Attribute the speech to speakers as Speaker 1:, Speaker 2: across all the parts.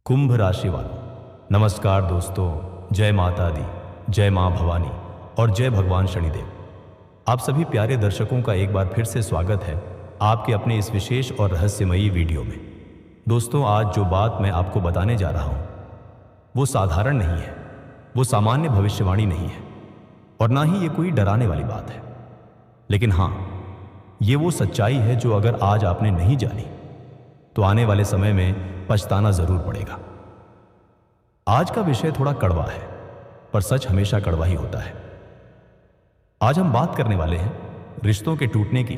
Speaker 1: कुंभ राशि वालों, नमस्कार दोस्तों। जय माता दी, जय मां भवानी और जय भगवान शनिदेव। आप सभी प्यारे दर्शकों का एक बार फिर से स्वागत है आपके अपने इस विशेष और रहस्यमयी वीडियो में। दोस्तों, आज जो बात मैं आपको बताने जा रहा हूं वो साधारण नहीं है, वो सामान्य भविष्यवाणी नहीं है और ना ही ये कोई डराने वाली बात है। लेकिन हाँ, ये वो सच्चाई है जो अगर आज आपने नहीं जानी तो आने वाले समय में पछताना जरूर पड़ेगा। आज का विषय थोड़ा कड़वा है, पर सच हमेशा कड़वा ही होता है। आज हम बात करने वाले हैं रिश्तों के टूटने की,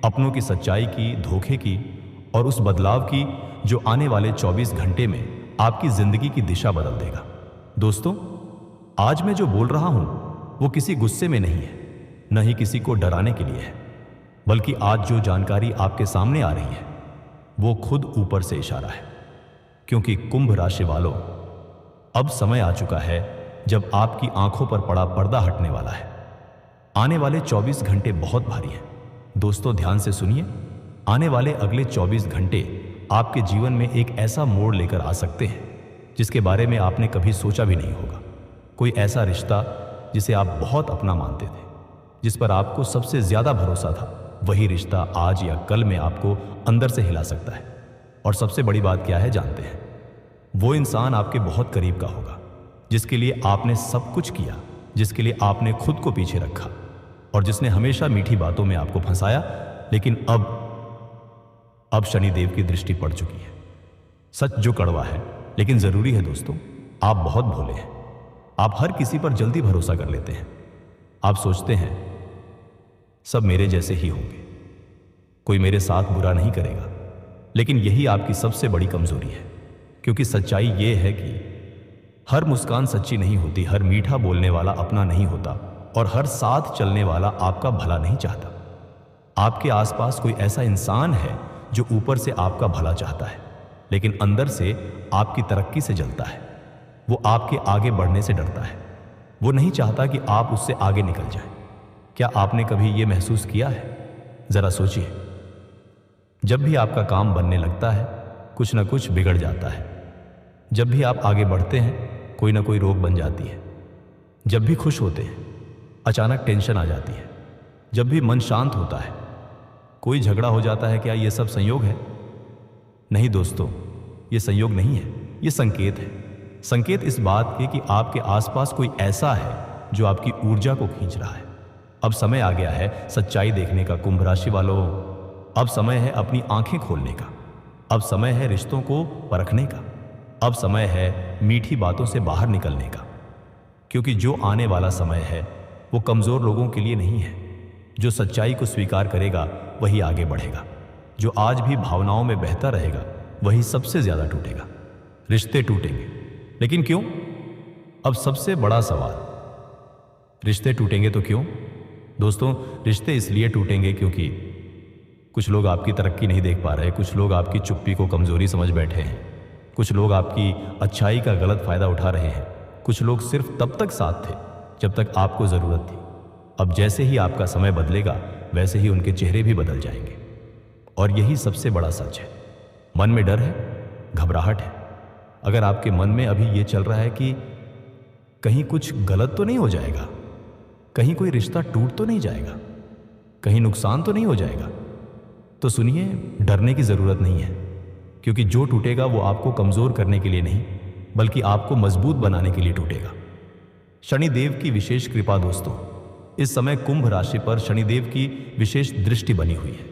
Speaker 1: अपनों की सच्चाई की, धोखे की और उस बदलाव की जो आने वाले 24 घंटे में आपकी जिंदगी की दिशा बदल देगा। दोस्तों, आज मैं जो बोल रहा हूं वो किसी गुस्से में नहीं है, न ही किसी को डराने के लिए है, बल्कि आज जो जानकारी आपके सामने आ रही है वो खुद ऊपर से इशारा है। क्योंकि कुंभ राशि वालों, अब समय आ चुका है जब आपकी आंखों पर पड़ा पर्दा हटने वाला है। आने वाले 24 घंटे बहुत भारी हैं। दोस्तों, ध्यान से सुनिए। आने वाले अगले 24 घंटे आपके जीवन में एक ऐसा मोड़ लेकर आ सकते हैं जिसके बारे में आपने कभी सोचा भी नहीं होगा। कोई ऐसा रिश्ता जिसे आप बहुत अपना मानते थे, जिस पर आपको सबसे ज्यादा भरोसा था, वही रिश्ता आज या कल में आपको अंदर से हिला सकता है। और सबसे बड़ी बात क्या है जानते हैं? वो इंसान आपके बहुत करीब का होगा, जिसके लिए आपने सब कुछ किया, जिसके लिए आपने खुद को पीछे रखा और जिसने हमेशा मीठी बातों में आपको फंसाया। लेकिन अब शनिदेव की दृष्टि पड़ चुकी है। सच जो कड़वा है लेकिन जरूरी है दोस्तों। आप बहुत भोले हैं। आप हर किसी पर जल्दी भरोसा कर लेते हैं। आप सोचते हैं सब मेरे जैसे ही होंगे, कोई मेरे साथ बुरा नहीं करेगा। लेकिन यही आपकी सबसे बड़ी कमजोरी है, क्योंकि सच्चाई ये है कि हर मुस्कान सच्ची नहीं होती, हर मीठा बोलने वाला अपना नहीं होता और हर साथ चलने वाला आपका भला नहीं चाहता। आपके आसपास कोई ऐसा इंसान है जो ऊपर से आपका भला चाहता है, लेकिन अंदर से आपकी तरक्की से जलता है। वो आपके आगे बढ़ने से डरता है। वो नहीं चाहता कि आप उससे आगे निकल जाएं। क्या आपने कभी ये महसूस किया है? जरा सोचिए। जब भी आपका काम बनने लगता है, कुछ ना कुछ बिगड़ जाता है। जब भी आप आगे बढ़ते हैं, कोई ना कोई रोक बन जाती है। जब भी खुश होते हैं, अचानक टेंशन आ जाती है। जब भी मन शांत होता है, कोई झगड़ा हो जाता है। क्या ये सब संयोग है? नहीं दोस्तों, ये संयोग नहीं है, ये संकेत है। संकेत इस बात के कि आपके आसपास कोई ऐसा है जो आपकी ऊर्जा को खींच रहा है। अब समय आ गया है सच्चाई देखने का कुंभ राशि वालों। अब समय है अपनी आंखें खोलने का। अब समय है रिश्तों को परखने का। अब समय है मीठी बातों से बाहर निकलने का। क्योंकि जो आने वाला समय है वो कमजोर लोगों के लिए नहीं है। जो सच्चाई को स्वीकार करेगा वही आगे बढ़ेगा। जो आज भी भावनाओं में बहता रहेगा वही सबसे ज्यादा टूटेगा। रिश्ते टूटेंगे, लेकिन क्यों? अब सबसे बड़ा सवाल, रिश्ते टूटेंगे तो क्यों? दोस्तों, रिश्ते इसलिए टूटेंगे क्योंकि कुछ लोग आपकी तरक्की नहीं देख पा रहे, कुछ लोग आपकी चुप्पी को कमजोरी समझ बैठे हैं, कुछ लोग आपकी अच्छाई का गलत फायदा उठा रहे हैं, कुछ लोग सिर्फ तब तक साथ थे जब तक आपको जरूरत थी। अब जैसे ही आपका समय बदलेगा वैसे ही उनके चेहरे भी बदल जाएंगे। और यही सबसे बड़ा सच है। मन में डर है, घबराहट है। अगर आपके मन में अभी ये चल रहा है कि कहीं कुछ गलत तो नहीं हो जाएगा, कहीं कोई रिश्ता टूट तो नहीं जाएगा, कहीं नुकसान तो नहीं हो जाएगा, तो सुनिए, डरने की जरूरत नहीं है। क्योंकि जो टूटेगा वो आपको कमजोर करने के लिए नहीं, बल्कि आपको मजबूत बनाने के लिए टूटेगा। शनिदेव की विशेष कृपा दोस्तों, इस समय कुंभ राशि पर शनिदेव की विशेष दृष्टि बनी हुई है।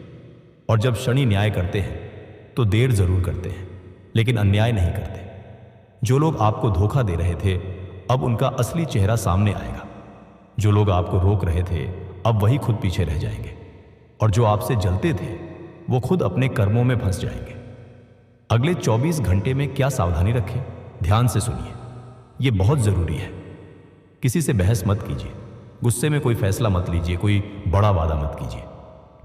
Speaker 1: और जब शनि न्याय करते हैं तो देर जरूर करते हैं, लेकिन अन्याय नहीं करते। जो लोग आपको धोखा दे रहे थे, अब उनका असली चेहरा सामने आएगा। जो लोग आपको रोक रहे थे, अब वही खुद पीछे रह जाएंगे। और जो आपसे जलते थे, वो खुद अपने कर्मों में फंस जाएंगे। अगले 24 घंटे में क्या सावधानी रखें? ध्यान से सुनिए, ये बहुत जरूरी है। किसी से बहस मत कीजिए, गुस्से में कोई फैसला मत लीजिए, कोई बड़ा वादा मत कीजिए,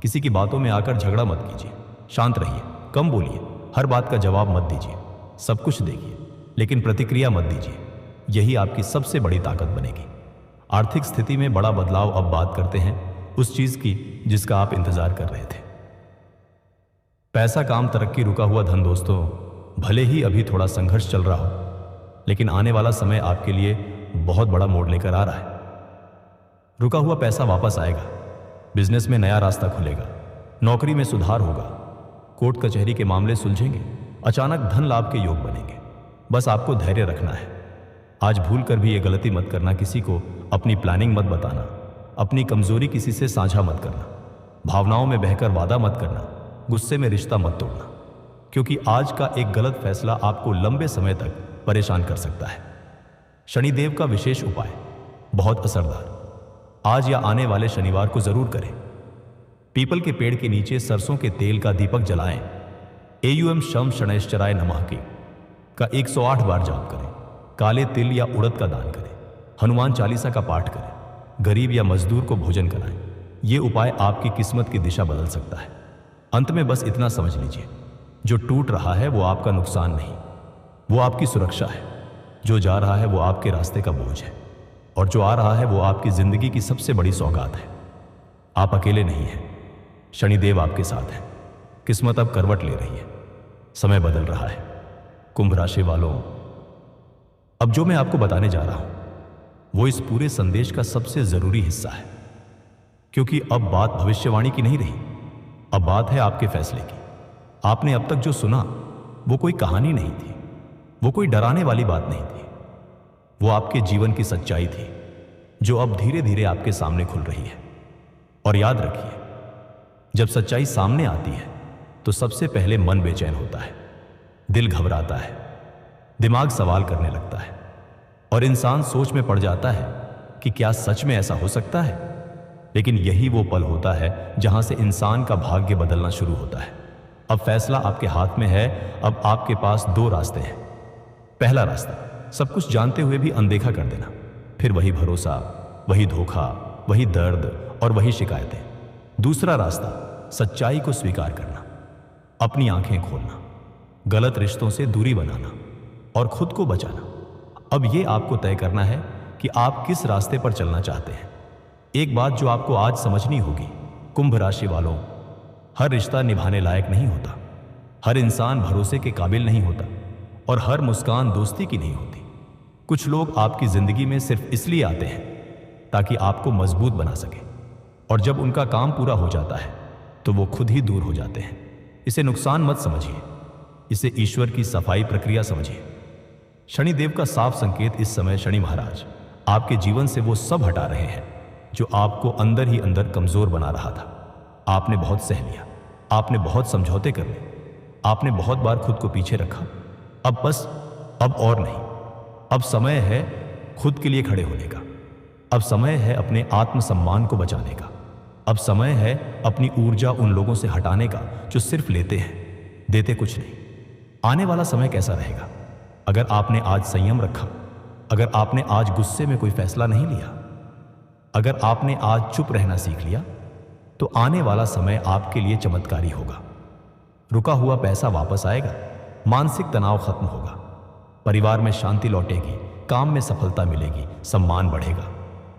Speaker 1: किसी की बातों में आकर झगड़ा मत कीजिए। शांत रहिए, कम बोलिए, हर बात का जवाब मत दीजिए। सब कुछ देखिए लेकिन प्रतिक्रिया मत दीजिए। यही आपकी सबसे बड़ी ताकत बनेगी। आर्थिक स्थिति में बड़ा बदलाव। अब बात करते हैं उस चीज की जिसका आप इंतजार कर रहे थे। पैसा, काम, तरक्की, रुका हुआ धन। दोस्तों, भले ही अभी थोड़ा संघर्ष चल रहा हो, लेकिन आने वाला समय आपके लिए बहुत बड़ा मोड़ लेकर आ रहा है। रुका हुआ पैसा वापस आएगा, बिजनेस में नया रास्ता खुलेगा, नौकरी में सुधार होगा, कोर्ट कचहरी के मामले सुलझेंगे, अचानक धन लाभ के योग बनेंगे। बस आपको धैर्य रखना है। आज भूल कर भी ये गलती मत करना, किसी को अपनी प्लानिंग मत बताना, अपनी कमजोरी किसी से साझा मत करना, भावनाओं में बहकर वादा मत करना, गुस्से में रिश्ता मत तोड़ना, क्योंकि आज का एक गलत फैसला आपको लंबे समय तक परेशान कर सकता है। शनिदेव का विशेष उपाय बहुत असरदार, आज या आने वाले शनिवार को जरूर करें। पीपल के पेड़ के नीचे सरसों के तेल का दीपक जलाएं। एयूएम शम शनैश्चराय नमः की का 108 बार जाप करें। काले तिल या उड़द का दान करें। हनुमान चालीसा का पाठ करें। गरीब या मजदूर को भोजन कराएं। ये उपाय आपकी किस्मत की दिशा बदल सकता है। अंत में बस इतना समझ लीजिए, जो टूट रहा है वो आपका नुकसान नहीं, वो आपकी सुरक्षा है। जो जा रहा है वो आपके रास्ते का बोझ है, और जो आ रहा है वो आपकी जिंदगी की सबसे बड़ी सौगात है। आप अकेले नहीं हैं, शनिदेव आपके साथ है। किस्मत अब करवट ले रही है, समय बदल रहा है। कुंभ राशि वालों, अब जो मैं आपको बताने जा रहा हूं वो इस पूरे संदेश का सबसे जरूरी हिस्सा है, क्योंकि अब बात भविष्यवाणी की नहीं रही, अब बात है आपके फैसले की। आपने अब तक जो सुना वो कोई कहानी नहीं थी, वो कोई डराने वाली बात नहीं थी, वो आपके जीवन की सच्चाई थी, जो अब धीरे धीरे आपके सामने खुल रही है। और याद रखिए, जब सच्चाई सामने आती है तो सबसे पहले मन बेचैन होता है, दिल घबराता है, दिमाग सवाल करने लगता है, और इंसान सोच में पड़ जाता है कि क्या सच में ऐसा हो सकता है। लेकिन यही वो पल होता है जहां से इंसान का भाग्य बदलना शुरू होता है। अब फैसला आपके हाथ में है। अब आपके पास दो रास्ते हैं। पहला रास्ता, सब कुछ जानते हुए भी अनदेखा कर देना, फिर वही भरोसा, वही धोखा, वही दर्द और वही शिकायतें। दूसरा रास्ता, सच्चाई को स्वीकार करना, अपनी आंखें खोलना, गलत रिश्तों से दूरी बनाना और खुद को बचाना। अब यह आपको तय करना है कि आप किस रास्ते पर चलना चाहते हैं। एक बात जो आपको आज समझनी होगी, कुंभ राशि वालों, हर रिश्ता निभाने लायक नहीं होता, हर इंसान भरोसे के काबिल नहीं होता, और हर मुस्कान दोस्ती की नहीं होती। कुछ लोग आपकी जिंदगी में सिर्फ इसलिए आते हैं ताकि आपको मजबूत बना सके, और जब उनका काम पूरा हो जाता है तो वो खुद ही दूर हो जाते हैं। इसे नुकसान मत समझिए, इसे ईश्वर की सफाई प्रक्रिया समझिए। शनिदेव का साफ संकेत इस समय शनि महाराज आपके जीवन से वो सब हटा रहे हैं जो आपको अंदर ही अंदर कमजोर बना रहा था। आपने बहुत सह लिया, आपने बहुत समझौते कर लिए, आपने बहुत बार खुद को पीछे रखा। अब बस, अब और नहीं। अब समय है खुद के लिए खड़े होने का। अब समय है अपने आत्मसम्मान को बचाने का। अब समय है अपनी ऊर्जा उन लोगों से हटाने का जो सिर्फ लेते हैं, देते कुछ नहीं। आने वाला समय कैसा रहेगा? अगर आपने आज संयम रखा, अगर आपने आज गुस्से में कोई फैसला नहीं लिया, अगर आपने आज चुप रहना सीख लिया, तो आने वाला समय आपके लिए चमत्कारी होगा। रुका हुआ पैसा वापस आएगा, मानसिक तनाव खत्म होगा, परिवार में शांति लौटेगी, काम में सफलता मिलेगी, सम्मान बढ़ेगा,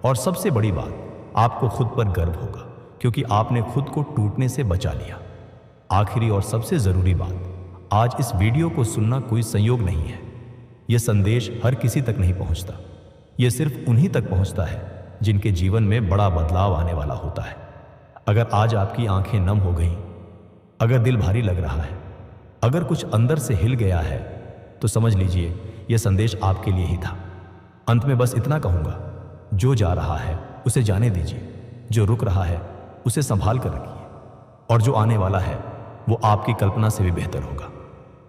Speaker 1: और सबसे बड़ी बात, आपको खुद पर गर्व होगा क्योंकि आपने खुद को टूटने से बचा लिया। आखिरी और सबसे जरूरी बात, आज इस वीडियो को सुनना कोई संयोग नहीं है। यह संदेश हर किसी तक नहीं पहुंचता, यह सिर्फ उन्हीं तक पहुंचता है जिनके जीवन में बड़ा बदलाव आने वाला होता है। अगर आज आपकी आंखें नम हो गईं, अगर दिल भारी लग रहा है, अगर कुछ अंदर से हिल गया है, तो समझ लीजिए यह संदेश आपके लिए ही था। अंत में बस इतना कहूंगा, जो जा रहा है उसे जाने दीजिए, जो रुक रहा है उसे संभाल कर रखिए, और जो आने वाला है वो आपकी कल्पना से भी बेहतर होगा।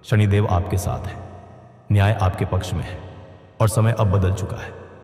Speaker 1: शनिदेव आपके साथ है, न्याय आपके पक्ष में है, और समय अब बदल चुका है।